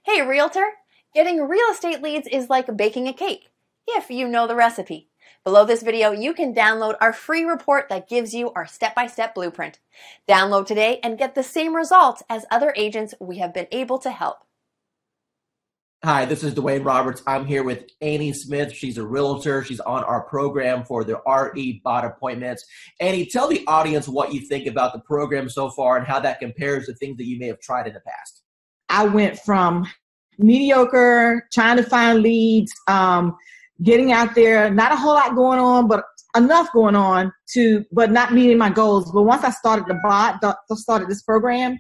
Hey, realtor! Getting real estate leads is like baking a cake, if you know the recipe. Below this video, you can download our free report that gives you our step-by-step blueprint. Download today and get the same results as other agents we have been able to help. Hi, this is Dwayne Roberts. I'm here with Annie Smith. She's a realtor. She's on our program for the RE bot appointments. Annie, tell the audience what you think about the program so far and how that compares to things that you may have tried in the past. I went from mediocre, trying to find leads, getting out there, not a whole lot going on, but enough going on but not meeting my goals. But once I started the bot, started this program,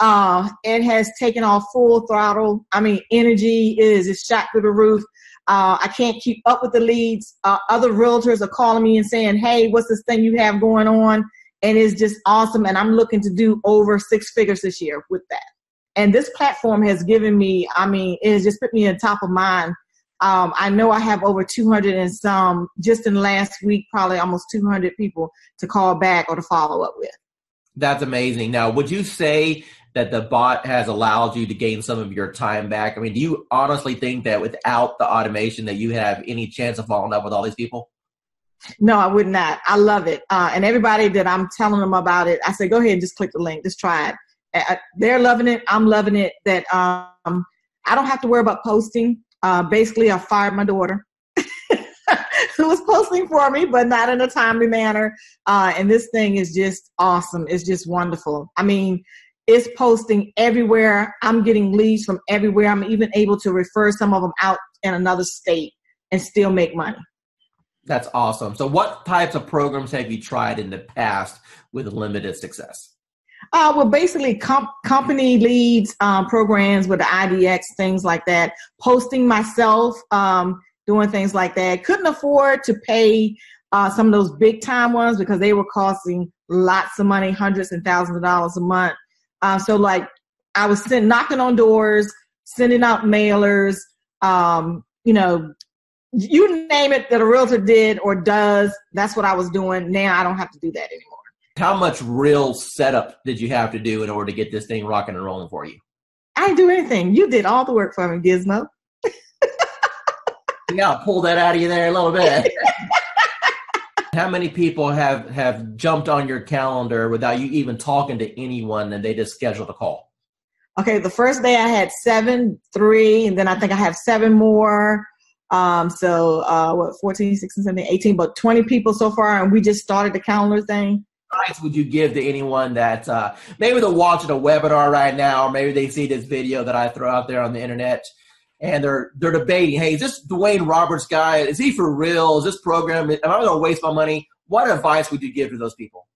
it has taken off full throttle. I mean, energy is shot through the roof. I can't keep up with the leads. Other realtors are calling me and saying, hey, what's this thing you have going on? And it's just awesome. And I'm looking to do over 6 figures this year with that. And this platform has given me, it has just put me on top of mind. I know I have over 200 and some, just in the last week, probably almost 200 people to call back or to follow up with. That's amazing. Now, would you say that the bot has allowed you to gain some of your time back? I mean, do you honestly think that without the automation that you have any chance of following up with all these people? No, I would not. I love it. And everybody that I'm telling them about it, I say, go ahead and just click the link. Just try it. They're loving it. I'm loving it. That I don't have to worry about posting. Basically, I fired my daughter who was posting for me, but not in a timely manner. And this thing is just awesome. It's just wonderful. I mean, it's posting everywhere. I'm getting leads from everywhere. I'm even able to refer some of them out in another state and still make money. That's awesome. So what types of programs have you tried in the past with limited success? Well, basically company leads, programs with the IDX, things like that. Posting myself, doing things like that. Couldn't afford to pay some of those big time ones because they were costing lots of money, hundreds and thousands of dollars a month. So like I was knocking on doors, sending out mailers, you name it that a realtor did or does. That's what I was doing. Now I don't have to do that anymore. How much real setup did you have to do in order to get this thing rocking and rolling for you? I didn't do anything. You did all the work for me, Gizmo. Yeah, I'll pull that out of you there a little bit. How many people have jumped on your calendar without you even talking to anyone and they just scheduled a call? Okay, the first day I had 7, 3, and then I think I have 7 more. 14, 16, 17, 18, but 20 people so far, and we just started the calendar thing. Advice would you give to anyone that maybe they're watching a webinar right now, or maybe they see this video that I throw out there on the internet and they're debating, hey, is this Dwayne Roberts guy, is he for real? Is this program, am I going to waste my money? What advice would you give to those people?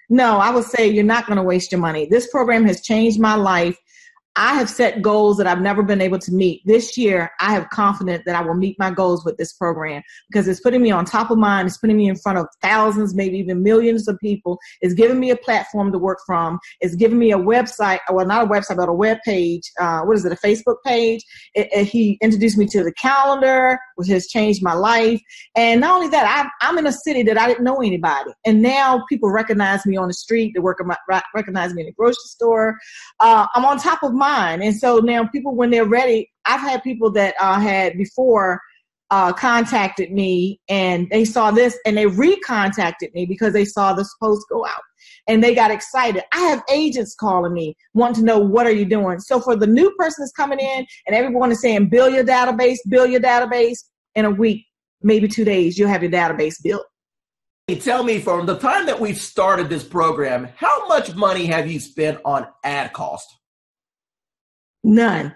No, I would say you're not going to waste your money. This program has changed my life. I have set goals that I've never been able to meet. This year, I have confidence that I will meet my goals with this program because it's putting me on top of mind. It's putting me in front of thousands, maybe even millions of people. It's giving me a platform to work from. It's giving me a website, well, not a website, but a web page. A Facebook page. He introduced me to the calendar, which has changed my life. And not only that, I'm in a city that I didn't know anybody. And now people recognize me on the street. They recognize me in the grocery store. I'm on top of mine. And so now people, when they're ready, I've had people that had before contacted me and they saw this and they recontacted me because they saw this post go out and they got excited. I have agents calling me wanting to know, what are you doing? So for the new person that's coming in and everyone is saying, build your database in a week, maybe 2 days, you'll have your database built. Tell me, from the time that we've started this program, how much money have you spent on ad cost? None.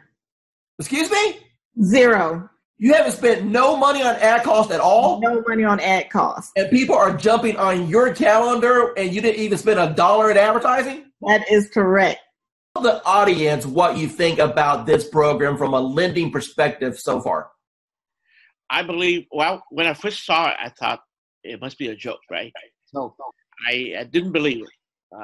Excuse me? 0. You haven't spent no money on ad cost at all? No money on ad cost. And people are jumping on your calendar and you didn't even spend $1 in advertising? That is correct. Tell the audience what you think about this program from a lending perspective so far. I believe, well, when I first saw it, I thought it must be a joke, right? So I didn't believe it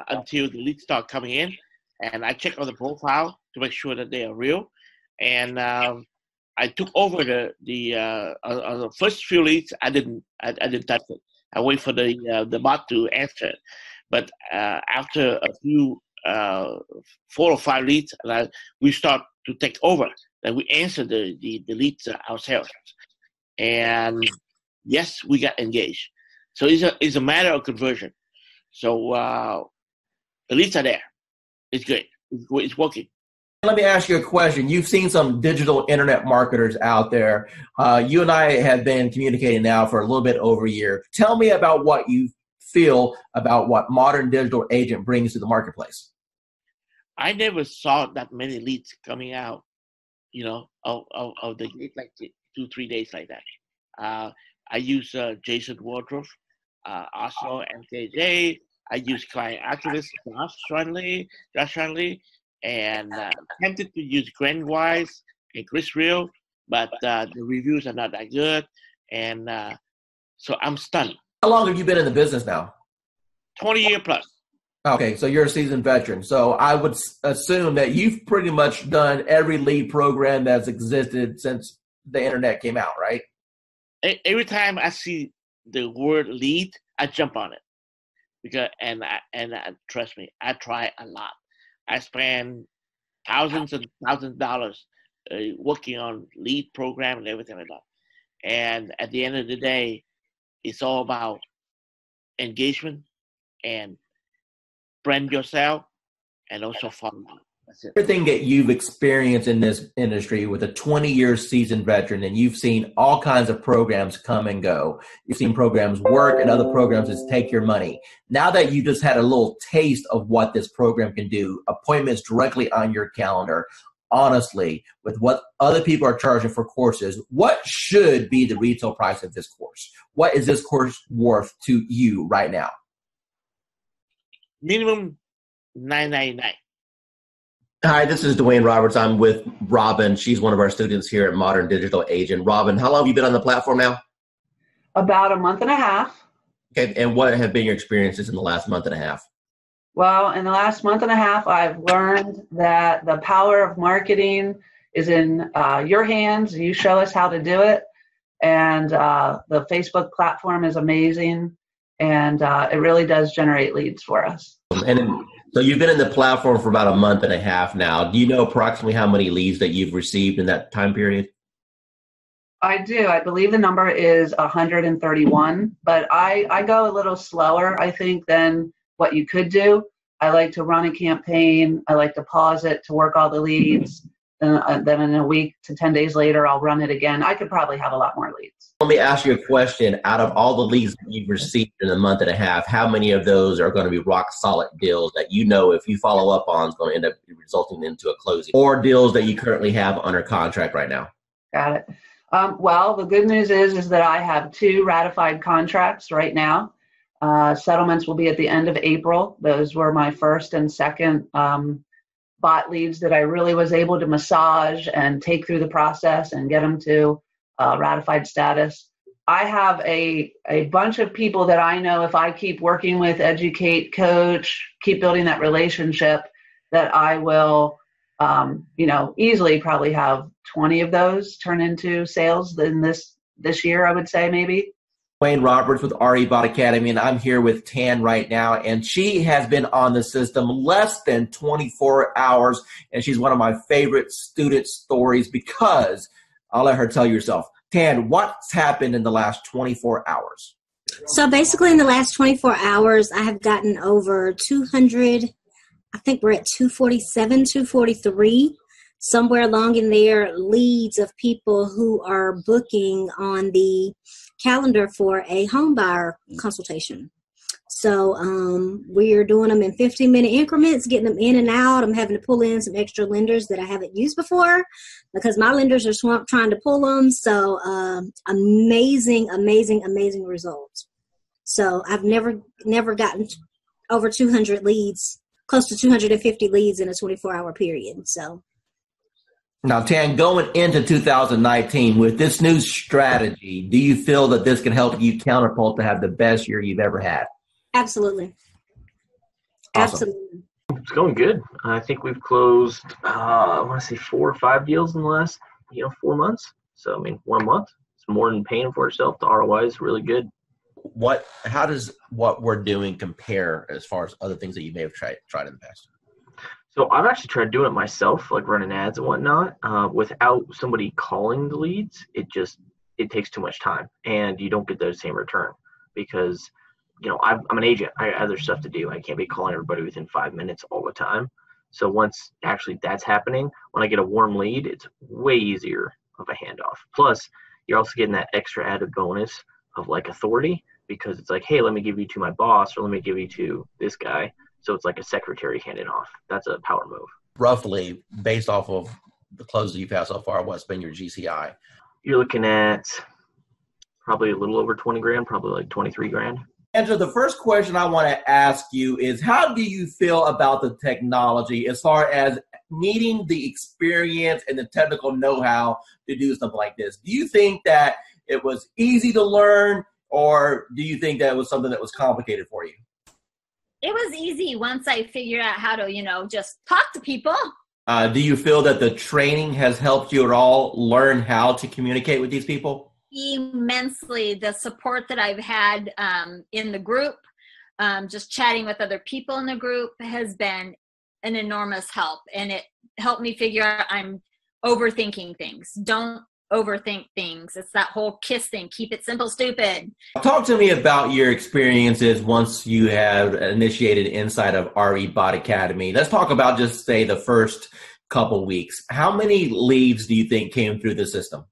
until the leads started coming in. And I checked on the profile to make sure that they are real. And I took over the first few leads. I didn't touch it. I wait for the bot to answer it. But after a few 4 or 5 leads, we start to take over. that we answer the leads ourselves. And yes, we got engaged. So it's a matter of conversion. So the leads are there. It's good. It's working. Let me ask you a question. You've seen some digital internet marketers out there. You and I have been communicating now for a little bit over a year. Tell me about what you feel about what Modern Digital Agent brings to the marketplace. I never saw that many leads coming out, of the gate like 2-3 days like that. I use Jason Wardrobe, also MKJ. I use client activist Josh Shanley, and tempted to use Grant Wise and Chris Real, but the reviews are not that good, and so I'm stunned. How long have you been in the business now? 20 years plus. Okay, so you're a seasoned veteran. So I would assume that you've pretty much done every lead program that's existed since the internet came out, right? Every time I see the word lead, I jump on it, because and trust me, I try a lot. I spend thousands and thousands of dollars working on lead program and everything like that. And at the end of the day, it's all about engagement and brand yourself and also follow up. That's it. Everything that you've experienced in this industry with a 20-year seasoned veteran, and you've seen all kinds of programs come and go. You've seen programs work and other programs just take your money. Now that you just had a little taste of what this program can do, appointments directly on your calendar, honestly, with what other people are charging for courses, what should be the retail price of this course? What is this course worth to you right now? Minimum $9.99. Hi, this is Dwayne Roberts. I'm with Robin. She's one of our students here at Modern Digital Agent. Robin, how long have you been on the platform now? About a month and a half. Okay, and what have been your experiences in the last month and a half? Well, in the last month and a half, I've learned that the power of marketing is in your hands. You show us how to do it. And the Facebook platform is amazing. And it really does generate leads for us. So you've been in the platform for about a month and a half now. Do you know approximately how many leads that you've received in that time period? I do. I believe the number is 131, but I go a little slower, I think, than what you could do. I like to run a campaign. I like to pause it to work all the leads. Then in a week to 10 days later, I'll run it again. I could probably have a lot more leads. Let me ask you a question. Out of all the leads that you've received in a month and a half, how many of those are going to be rock solid deals that you know if you follow up on is going to end up resulting into a closing, or deals that you currently have under contract right now? Got it. Well, the good news is that I have 2 ratified contracts right now. Settlements will be at the end of April. Those were my first and second bot leads that I really was able to massage and take through the process and get them to ratified status. I have a bunch of people that I know if I keep working with, educate, coach, keep building that relationship, that I will, easily probably have 20 of those turn into sales in this year, I would say maybe. Dwayne Roberts with RE Bot Academy, and I'm here with Tan right now, and she has been on the system less than 24 hours, and she's one of my favorite student stories because I'll let her tell you herself. Tan, what's happened in the last 24 hours? So basically in the last 24 hours, I have gotten over 200, I think we're at 247, 243, somewhere along in there, leads of people who are booking on the calendar for a home buyer consultation. So we're doing them in 15-minute increments, getting them in and out. I'm having to pull in some extra lenders that I haven't used before because my lenders are swamped trying to pull them. So amazing results. So I've never gotten over 200 leads, close to 250 leads in a 24-hour period. So. Now, Tan, going into 2019 with this new strategy, do you feel that this can help you catapult to have the best year you've ever had? Absolutely. Awesome. Absolutely. It's going good. I think we've closed, I want to say 4 or 5 deals in the last, 4 months. So, 1 month, it's more than paying for itself. The ROI is really good. How does what we're doing compare as far as other things that you may have tried in the past? So I've actually tried doing it myself, like running ads and whatnot, without somebody calling the leads. It takes too much time, and you don't get the same return because, I'm an agent. I have other stuff to do. I can't be calling everybody within 5 minutes all the time. So once actually that's happening, when I get a warm lead, it's way easier of a handoff. Plus, you're also getting that extra added bonus of like authority because it's like, hey, let me give you to my boss or let me give you to this guy. So it's like a secretary handing off. That's a power move. Roughly, based off of the closes you've had so far, what's been your GCI? You're looking at probably a little over 20 grand, probably like 23 grand. Andrew, the first question I want to ask you is, how do you feel about the technology as far as needing the experience and the technical know-how to do something like this? Do you think that it was easy to learn, or do you think that it was something that was complicated for you? It was easy once I figured out how to, just talk to people. Do you feel that the training has helped you at all learn how to communicate with these people? Immensely. The support that I've had in the group, just chatting with other people in the group has been an enormous help. And it helped me figure out I'm overthinking things. Don't overthink things. It's that whole KISS thing. Keep it simple, stupid. Talk to me about your experiences once you have initiated inside of RE Bot Academy. Let's talk about just say the first couple weeks. How many leads do you think came through the system?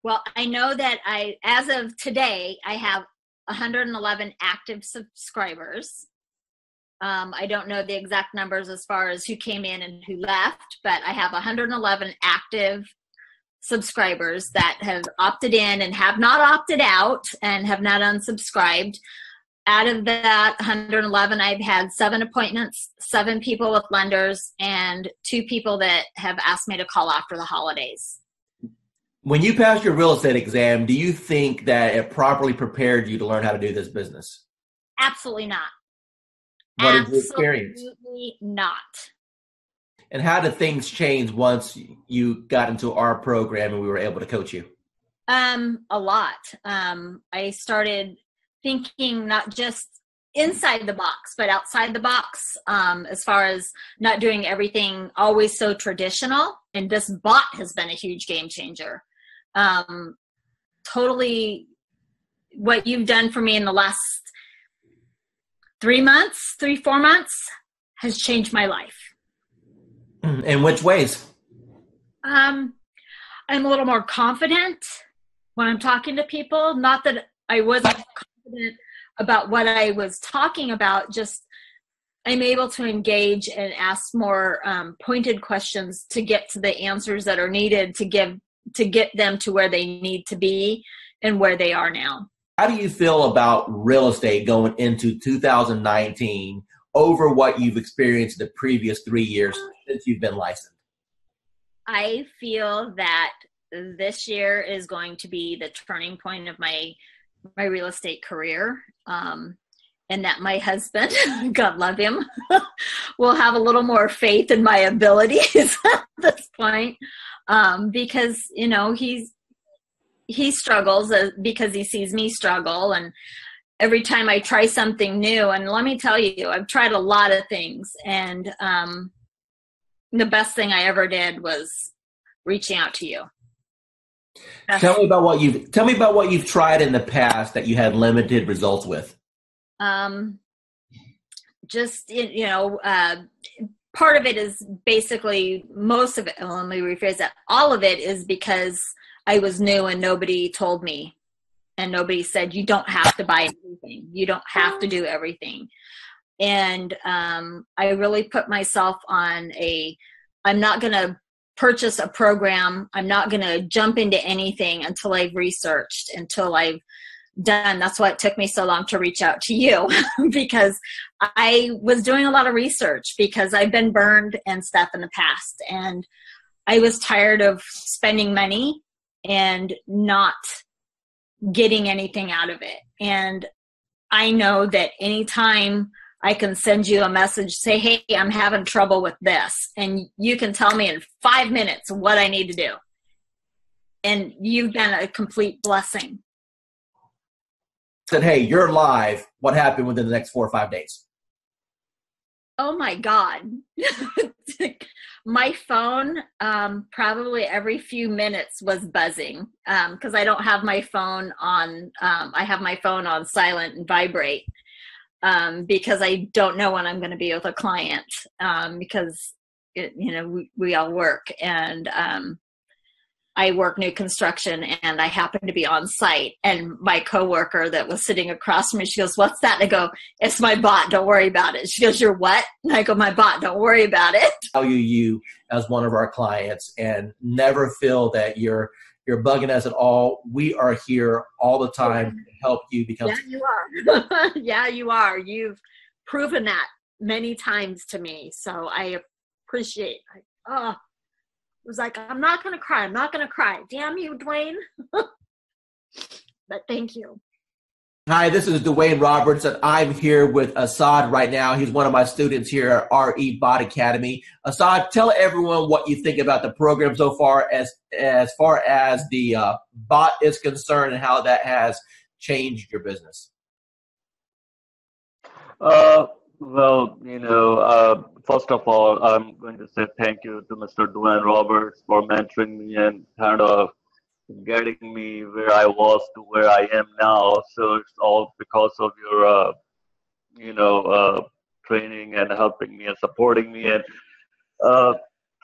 Well, I know that as of today, I have 111 active subscribers. I don't know the exact numbers as far as who came in and who left, but I have 111 active subscribers that have opted in and have not opted out and have not unsubscribed. Out of that 111, I've had 7 appointments, 7 people with lenders, and 2 people that have asked me to call after the holidays. When you passed your real estate exam, do you think that it properly prepared you to learn how to do this business? Absolutely not. What is your experience? Absolutely not. And how did things change once you got into our program and we were able to coach you? A lot. I started thinking not just inside the box, but outside the box, as far as not doing everything always so traditional. And this bot has been a huge game changer. Totally what you've done for me in the last 4 months has changed my life. In which ways? I'm a little more confident when I'm talking to people. Not that I wasn't confident about what I was talking about, just I'm able to engage and ask more pointed questions to get to the answers that are needed to get them to where they need to be and where they are now. How do you feel about real estate going into 2019 over what you've experienced the previous 3 years since you've been licensed? I feel that this year is going to be the turning point of my real estate career, and that my husband, God love him, will have a little more faith in my abilities at this point, because he struggles because he sees me struggle, and every time I try something new, and let me tell you, I've tried a lot of things, and the best thing I ever did was reaching out to you. Tell me about what you've tried in the past that you had limited results with. Part of it is basically, most of it, let me rephrase that, all of it is because I was new and nobody told me, and nobody said, you don't have to buy everything. You don't have to do everything. And I really put myself on I'm not going to purchase a program. I'm not going to jump into anything until I've researched, until I've done. That's why it took me so long to reach out to you, because I was doing a lot of research because I've been burned and stuff in the past. And I was tired of spending money and not getting anything out of it. And I know that anytime I can send you a message, say, hey, I'm having trouble with this. And you can tell me in 5 minutes what I need to do. And you've been a complete blessing. Said, hey, you're live. What happened within the next 4 or 5 days? Oh my God. My phone, probably every few minutes was buzzing, because I don't have my phone on, I have my phone on silent and vibrate, because I don't know when I'm going to be with a client, because we all work, and I work new construction, and I happen to be on site, and my coworker that was sitting across from me, she goes, "What's that?" And I go, "It's my bot. Don't worry about it." She goes, "You're what?" And I go, "My bot. Don't worry about it." Value you as one of our clients, and never feel that you're bugging us at all. We are here all the time to help you become. Yeah, you are. Yeah, you are. You've proven that many times to me, so I appreciate. It was like, I'm not going to cry. I'm not going to cry. Damn you, Dwayne. But thank you. Hi, this is Dwayne Roberts, and I'm here with Assad right now. He's one of my students here at RE Bot Academy. Assad, tell everyone what you think about the program so far as the bot is concerned, and how that has changed your business. Well, first of all, I'm going to say thank you to Mr. Dwayne Roberts for mentoring me and kind of getting me where I was to where I am now. So it's all because of your, training and helping me and supporting me. And so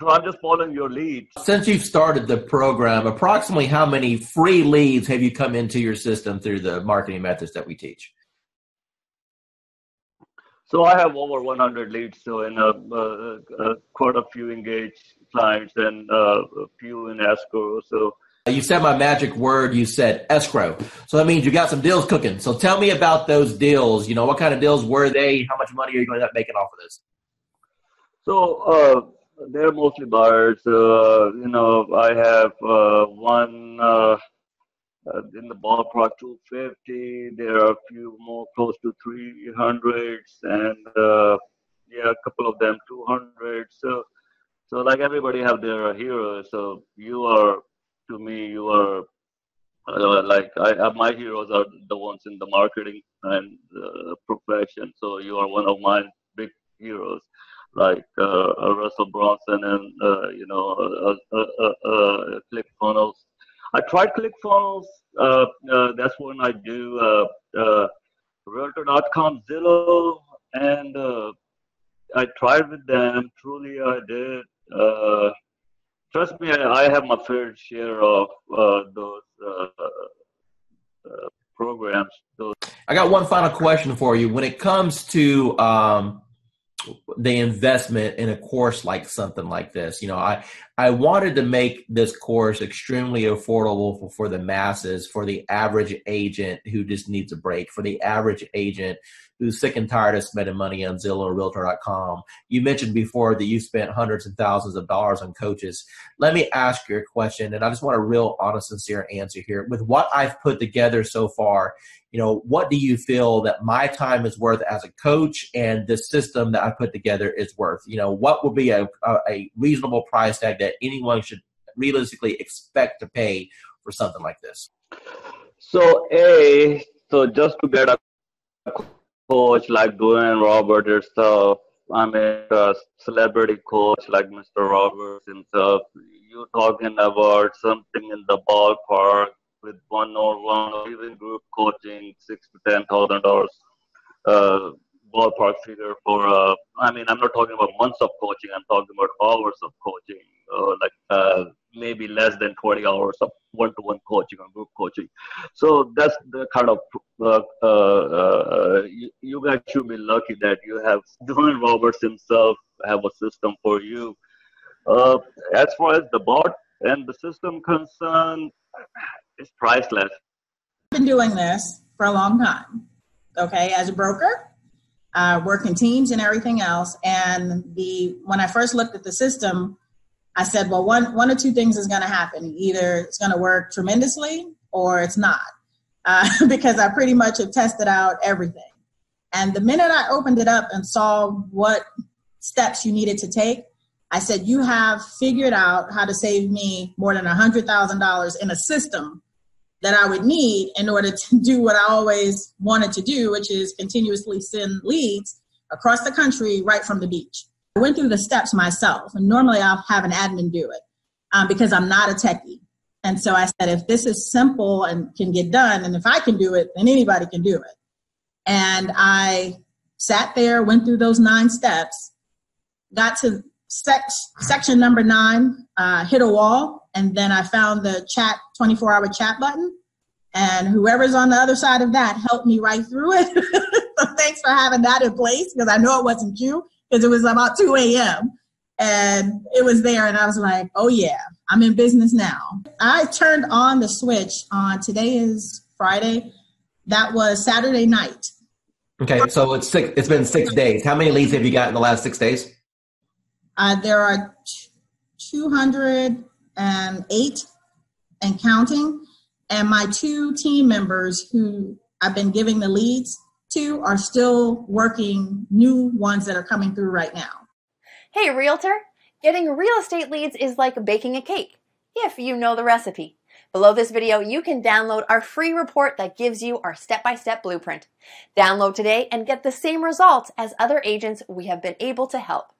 I'm just following your lead. Since you've started the program, approximately how many free leads have you come into your system through the marketing methods that we teach? So I have over 100 leads, so in quite a few engaged clients and a few in escrow. So you said my magic word. You said escrow, so that means you got some deals cooking. So tell me about those deals. What kind of deals were they? How much money are you going to end up making off of this? So they're mostly buyers. I have one. In the ballpark 250, there are a few more close to 300s, and a couple of them 200. So like everybody have their heroes. So to me, you are my heroes are the ones in the marketing and profession. So you are one of my big heroes, like Russell Bronson and ClickFunnels. I tried ClickFunnels. That's when I do Realtor.com, Zillow, and I tried with them. Truly, I did. Trust me, I have my fair share of those programs. I got one final question for you. When it comes to the investment in a course like something like this, I wanted to make this course extremely affordable for the masses, for the average agent who just needs a break, for the average agent who's sick and tired of spending money on Zillow or Realtor.com. You mentioned before that you spent hundreds and thousands of dollars on coaches. Let me ask you a question, and I just want a real honest, sincere answer here. With what I've put together so far, what do you feel that my time is worth as a coach, and the system that I put together is worth? What would be a reasonable price tag that anyone should realistically expect to pay for something like this? So just to get a coach like Dwayne Roberts yourself, I mean a celebrity coach like Mr. Roberts himself, you're talking about something in the ballpark with one-on-one or even group coaching, $6,000 to $10,000 ballpark figure for. I'm not talking about months of coaching. I'm talking about hours of coaching, maybe less than 20 hours of one-to-one coaching or group coaching. So that's the kind of you guys should be lucky that you have Dwayne Roberts himself have a system for you. As far as the bot and the system concerned, it's priceless. I've been doing this for a long time, okay, as a broker, working teams and everything else. And when I first looked at the system, I said, well, one or two things is going to happen. Either it's going to work tremendously or it's not, because I pretty much have tested out everything. And the minute I opened it up and saw what steps you needed to take, I said, you have figured out how to save me more than $100,000 in a system that I would need in order to do what I always wanted to do, which is continuously send leads across the country right from the beach. I went through the steps myself, and normally I'll have an admin do it because I'm not a techie. And so I said, if this is simple and can get done, and if I can do it, then anybody can do it. And I sat there, went through those 9 steps, got to section number 9, hit a wall, and then I found the 24-hour chat button. And whoever's on the other side of that helped me right through it. So thanks for having that in place, because I know it wasn't you, because it was about 2 a.m. And it was there, and I was like, oh yeah, I'm in business now. I turned on the switch on, today is Friday, that was Saturday night. Okay, so it's been 6 days. How many leads have you got in the last 6 days? There are 208 and counting. And my 2 team members who I've been giving the leads to are still working new ones that are coming through right now. Hey, realtor, getting real estate leads is like baking a cake, if you know the recipe. Below this video, you can download our free report that gives you our step-by-step blueprint. Download today and get the same results as other agents we have been able to help.